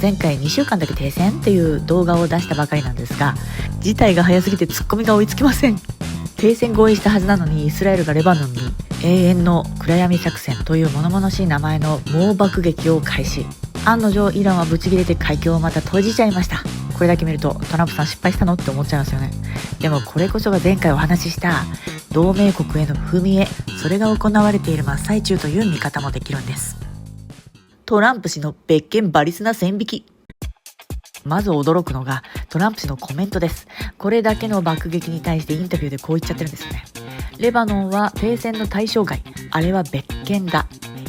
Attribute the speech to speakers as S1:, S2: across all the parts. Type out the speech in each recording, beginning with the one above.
S1: 前回2週間だけ停戦っていう動画を出したばかりなんですが、事態が早すぎてツッコミが追いつきません。停戦合意したはずなのに、イスラエルがレバノンに永遠の暗闇作戦という物々しい名前の猛爆撃を開始。案の定イランはブチ切れて海峡をまた閉じちゃいました。これだけ見るとトランプさん失敗したのって思っちゃいますよね。でもこれこそが前回お話しした同盟国への踏み絵、それが行われている真っ最中という見方もできるんです。トランプ氏の別件バリスな線引き。まず驚くのがトランプ氏のコメントです。これだけの爆撃に対してインタビューでこう言っちゃってるんですよね。レバノンは停戦の対象外、あれは別件だ。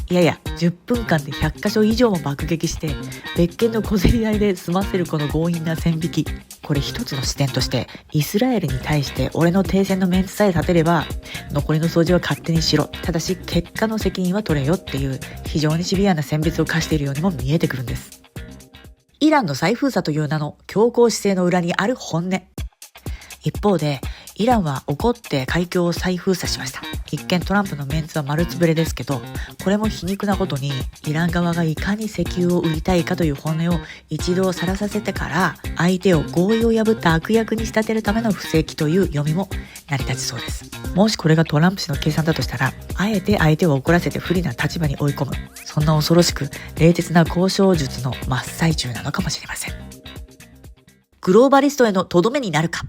S1: いやいや、10分間で100カ所以上も爆撃して別件の小競り合いで済ませるこの強引な線引き。これ一つの視点として、イスラエルに対して俺の停戦のメンツさえ立てれば残りの掃除は勝手にしろ、ただし結果の責任は取れよっていう非常にシビアな選別を課しているようにも見えてくるんです。イランの再封鎖という名の強硬姿勢の裏にある本音。一方でイランは怒って海峡を再封鎖しました。一見トランプのメンツは丸つぶれですけど、これも皮肉なことにイラン側がいかに石油を売りたいかという本音を一度さらさせてから、相手を合意を破った悪役に仕立てるための布石という読みも成り立ちそうです。もしこれがトランプ氏の計算だとしたら、あえて相手を怒らせて不利な立場に追い込む、そんな恐ろしく冷徹な交渉術の真っ最中なのかもしれません。グローバリストへのとどめになるか。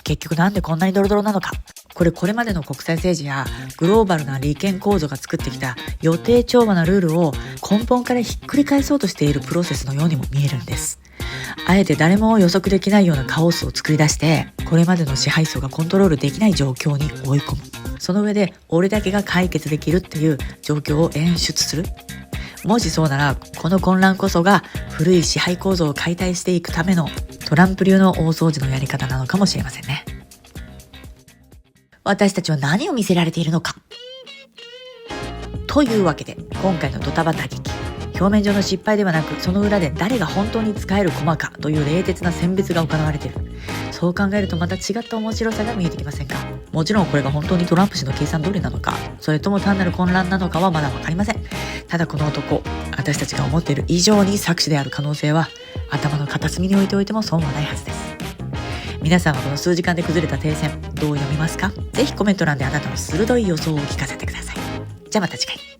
S1: 結局なんでこんなにドロドロなのか。これまでの国際政治やグローバルな利権構造が作ってきた予定調和なルールを根本からひっくり返そうとしているプロセスのようにも見えるんです。あえて誰も予測できないようなカオスを作り出して、これまでの支配層がコントロールできない状況に追い込む。その上で俺だけが解決できるっていう状況を演出する。もしそうなら、この混乱こそが古い支配構造を解体していくためのトランプ流の大掃除のやり方なのかもしれませんね。私たちは何を見せられているのか。というわけで、今回のドタバタ劇、表面上の失敗ではなく、その裏で誰が本当に使える駒かという冷徹な選別が行われている。そう考えるとまた違った面白さが見えてきませんか。もちろんこれが本当にトランプ氏の計算通りなのか、それとも単なる混乱なのかはまだわかりません。ただこの男、私たちが思っている以上に策士である可能性は頭の片隅に置いておいても損はないはずです。皆さんはこの数時間で崩れた停戦、どう読みますか。ぜひコメント欄であなたの鋭い予想を聞かせてください。じゃあまた次回。